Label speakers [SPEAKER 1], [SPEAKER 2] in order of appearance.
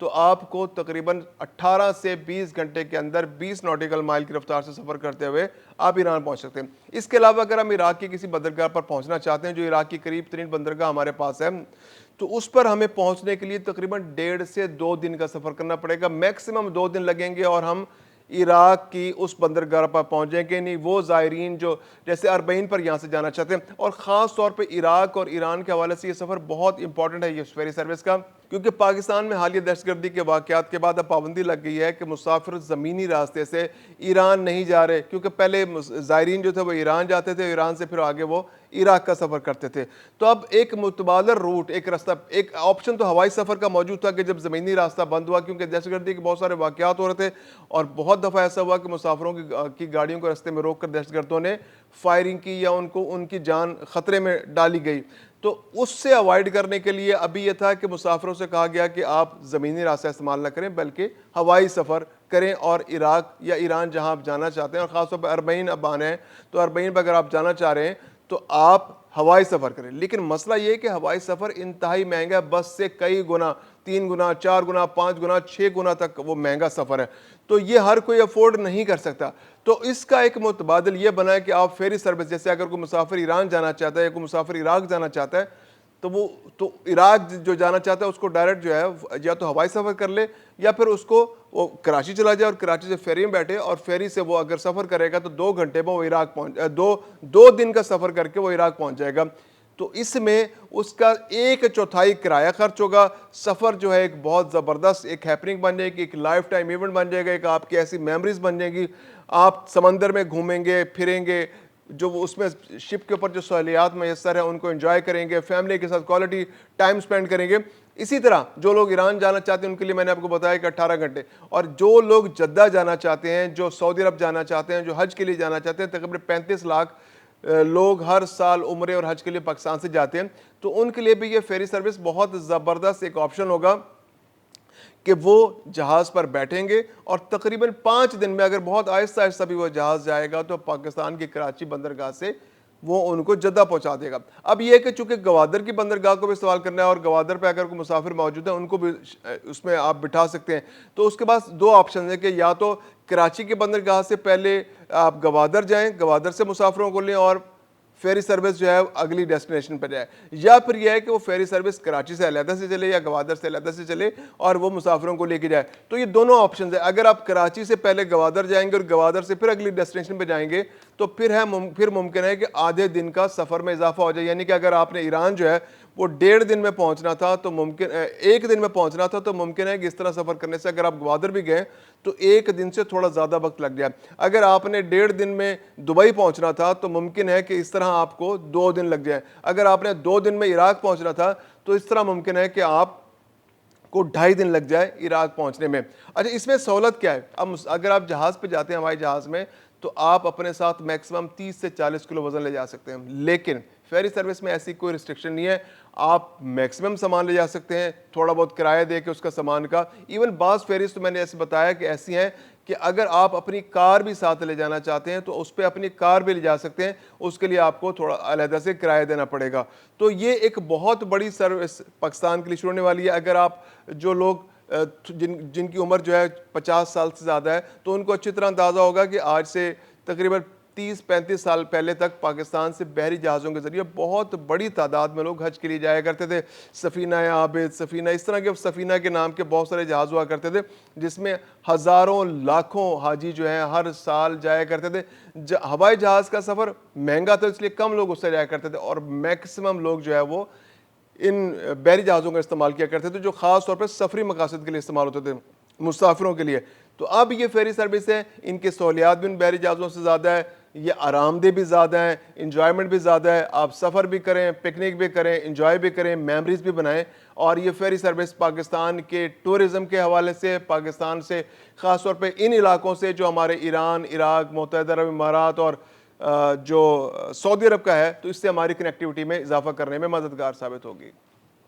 [SPEAKER 1] تو آپ کو تقریباً 18 سے 20 گھنٹے کے اندر 20 نوٹیکل مائل کی رفتار سے سفر کرتے ہوئے آپ ایران پہنچ سکتے ہیں۔ اس کے علاوہ اگر ہم عراق کی کسی بندرگاہ پر پہنچنا چاہتے ہیں، جو عراق کی قریب ترین بندرگاہ ہمارے پاس ہے، تو اس پر ہمیں پہنچنے کے لیے تقریباً 1.5 سے 2 دن کا سفر کرنا پڑے گا، میکسیمم 2 دن لگیں گے، اور ہم عراق کی اس بندرگاہ پر پہنچیں گے نہیں۔ وہ زائرین جو جیسے اربعین پر یہاں سے جانا چاہتے ہیں، اور خاص طور پہ عراق اور ایران کے حوالے سے یہ سفر بہت امپورٹنٹ ہے، یہ فیری سروس کا، کیونکہ پاکستان میں حالیہ دہشت گردی کے واقعات کے بعد اب پابندی لگ گئی ہے کہ مسافر زمینی راستے سے ایران نہیں جا رہے، کیونکہ پہلے زائرین جو تھے وہ ایران جاتے تھے، ایران سے پھر آگے وہ عراق کا سفر کرتے تھے۔ تو اب ایک متبادل روٹ، ایک راستہ، ایک آپشن تو ہوائی سفر کا موجود تھا کہ جب زمینی راستہ بند ہوا، کیونکہ دہشت گردی کے بہت سارے واقعات ہو رہے تھے، اور بہت دفعہ ایسا ہوا کہ مسافروں کی گاڑیوں کو راستے میں روک کر دہشت گردوں نے فائرنگ کی یا ان کی جان خطرے میں ڈالی گئی۔ تو اس سے اوائڈ کرنے کے لیے ابھی یہ تھا کہ مسافروں سے کہا گیا کہ آپ زمینی راستہ استعمال نہ کریں بلکہ ہوائی سفر کریں، اور عراق یا ایران جہاں آپ جانا چاہتے ہیں، اور خاص طور پہ اربعین اب آنے ہیں، تو اربعین پہ اگر آپ جانا چاہ رہے ہیں تو آپ ہوائی سفر کریں۔ لیکن مسئلہ یہ ہے کہ ہوائی سفر انتہائی مہنگا ہے، بس سے کئی گنا، 3 گنا، 4 گنا، 5 گنا، 6 گنا تک وہ مہنگا سفر ہے، تو یہ ہر کوئی افورڈ نہیں کر سکتا۔ تو اس کا ایک متبادل یہ بنا ہے کہ آپ فیری سروس، جیسے اگر کوئی مسافر ایران جانا چاہتا ہے یا کوئی مسافر عراق جانا چاہتا ہے، تو عراق جو جانا چاہتا ہے اس کو ڈائریکٹ جو ہے یا تو ہوائی سفر کر لے، یا پھر اس کو وہ کراچی چلا جائے اور کراچی سے فیری میں بیٹھے، اور فیری سے وہ اگر سفر کرے گا تو 2 گھنٹے میں وہ عراق دو دن کا سفر کر کے وہ عراق پہنچ جائے گا۔ تو اس میں اس کا 1/4 کرایہ خرچ ہوگا، سفر جو ہے ایک بہت زبردست ایک ہیپننگ بن جائے گی، ایک لائف ٹائم ایونٹ بن جائے گا، ایک آپ کی ایسی میموریز بن جائیں گی، آپ سمندر میں گھومیں گے پھریں گے، جو اس میں شپ کے اوپر جو سہولیات میسر ہیں ان کو انجوائے کریں گے، فیملی کے ساتھ کوالٹی ٹائم سپینڈ کریں گے۔ اسی طرح جو لوگ ایران جانا چاہتے ہیں ان کے لیے میں نے آپ کو بتایا کہ 18 گھنٹے، اور جو لوگ جدہ جانا چاہتے ہیں، جو سعودی عرب جانا چاہتے ہیں، جو حج کے لیے جانا چاہتے ہیں، تقریباً 35 لاکھ لوگ ہر سال عمرے اور حج کے لیے پاکستان سے جاتے ہیں، تو ان کے لیے بھی یہ فیری سروس بہت زبردست ایک آپشن ہوگا کہ وہ جہاز پر بیٹھیں گے، اور تقریباً 5 دن میں اگر بہت آہستہ آہستہ بھی وہ جہاز جائے گا تو پاکستان کی کراچی بندرگاہ سے وہ ان کو جدہ پہنچا دے گا۔ اب یہ کہ چونکہ گوادر کی بندرگاہ کو بھی استعمال کرنا ہے، اور گوادر پہ اگر کوئی مسافر موجود ہے ان کو بھی اس میں آپ بٹھا سکتے ہیں، تو اس کے پاس 2 آپشن ہیں کہ یا تو کراچی کی بندرگاہ سے پہلے آپ گوادر جائیں، گوادر سے مسافروں کو لیں اور فیری سروس جو ہے اگلی ڈیسٹینیشن پہ جائے، یا پھر یہ ہے کہ وہ فیری سروس کراچی سے علیحدہ سے چلے یا گوادر سے علیحدہ سے چلے اور وہ مسافروں کو لے کے جائے۔ تو یہ دونوں آپشنز ہیں۔ اگر آپ کراچی سے پہلے گوادر جائیں گے اور گوادر سے پھر اگلی ڈیسٹینیشن پہ جائیں گے تو پھر ممکن ہے کہ آدھے دن کا سفر میں اضافہ ہو جائے، یعنی کہ اگر آپ نے ایران جو ہے وہ 1.5 دن میں پہنچنا تھا تو ممکن 1 دن میں پہنچنا تھا، تو ممکن ہے کہ اس طرح سفر کرنے سے اگر آپ گوادر بھی گئے تو 1 دن سے تھوڑا زیادہ وقت لگ جائے۔ اگر آپ نے 1.5 دن میں دبئی پہنچنا تھا تو ممکن ہے کہ اس طرح آپ کو 2 دن لگ جائیں۔ اگر آپ نے 2 دن میں عراق پہنچنا تھا تو اس طرح ممکن ہے کہ آپ کو 2.5 دن لگ جائے عراق پہنچنے میں۔ اچھا، اس میں سہولت کیا ہے؟ اب اگر آپ جہاز پہ جاتے ہیں، ہوائی جہاز میں، تو آپ اپنے ساتھ میکسیمم 30 سے 40 کلو وزن لے جا سکتے ہیں، لیکن فیری سروس میں ایسی کوئی ریسٹرکشن نہیں ہے، آپ میکسیمم سامان لے جا سکتے ہیں، تھوڑا بہت کرایہ دے کے اس کا سامان کا۔ ایون بعض فیریز تو میں نے ایسے بتایا کہ ایسی ہیں کہ اگر آپ اپنی کار بھی ساتھ لے جانا چاہتے ہیں تو اس پہ اپنی کار بھی لے جا سکتے ہیں، اس کے لیے آپ کو تھوڑا علیحدہ سے کرایہ دینا پڑے گا۔ تو یہ ایک بہت بڑی سروس پاکستان کے لیے شروع ہونے والی ہے۔ اگر آپ جو لوگ جن کی عمر جو ہے 50 سال سے زیادہ ہے تو ان کو اچھی طرح اندازہ ہوگا کہ آج سے تقریباً 30-35 سال پہلے تک پاکستان سے بحری جہازوں کے ذریعے بہت بڑی تعداد میں لوگ حج کے لیے جایا کرتے تھے۔ سفینہ عابد، سفینہ، اس طرح کے سفینہ کے نام کے بہت سارے جہاز ہوا کرتے تھے جس میں ہزاروں لاکھوں حاجی جو ہیں ہر سال جایا کرتے تھے۔ ہوائی جہاز کا سفر مہنگا تھا اس لیے کم لوگ اس سے جایا کرتے تھے، اور میکسیمم لوگ جو ہے وہ ان بحری جہازوں کا استعمال کیا کرتے تھے جو خاص طور پر سفری مقاصد کے لیے استعمال ہوتے تھے، مسافروں کے لیے۔ تو اب یہ فیری سروس ہے، ان کے سہولیات بھی ان بحری جہازوں سے زیادہ ہے، یہ آرام دہ بھی زیادہ ہیں، انجوائمنٹ بھی زیادہ ہے، آپ سفر بھی کریں، پکنک بھی کریں، انجوائے بھی کریں، میموریز بھی بنائیں۔ اور یہ فیری سروس پاکستان کے ٹورزم کے حوالے سے، پاکستان سے خاص طور پہ ان علاقوں سے جو ہمارے ایران، عراق، متحدہ عرب امارات اور جو سعودی عرب کا ہے، تو اس سے ہماری کنیکٹیوٹی میں اضافہ کرنے میں مددگار ثابت ہوگی۔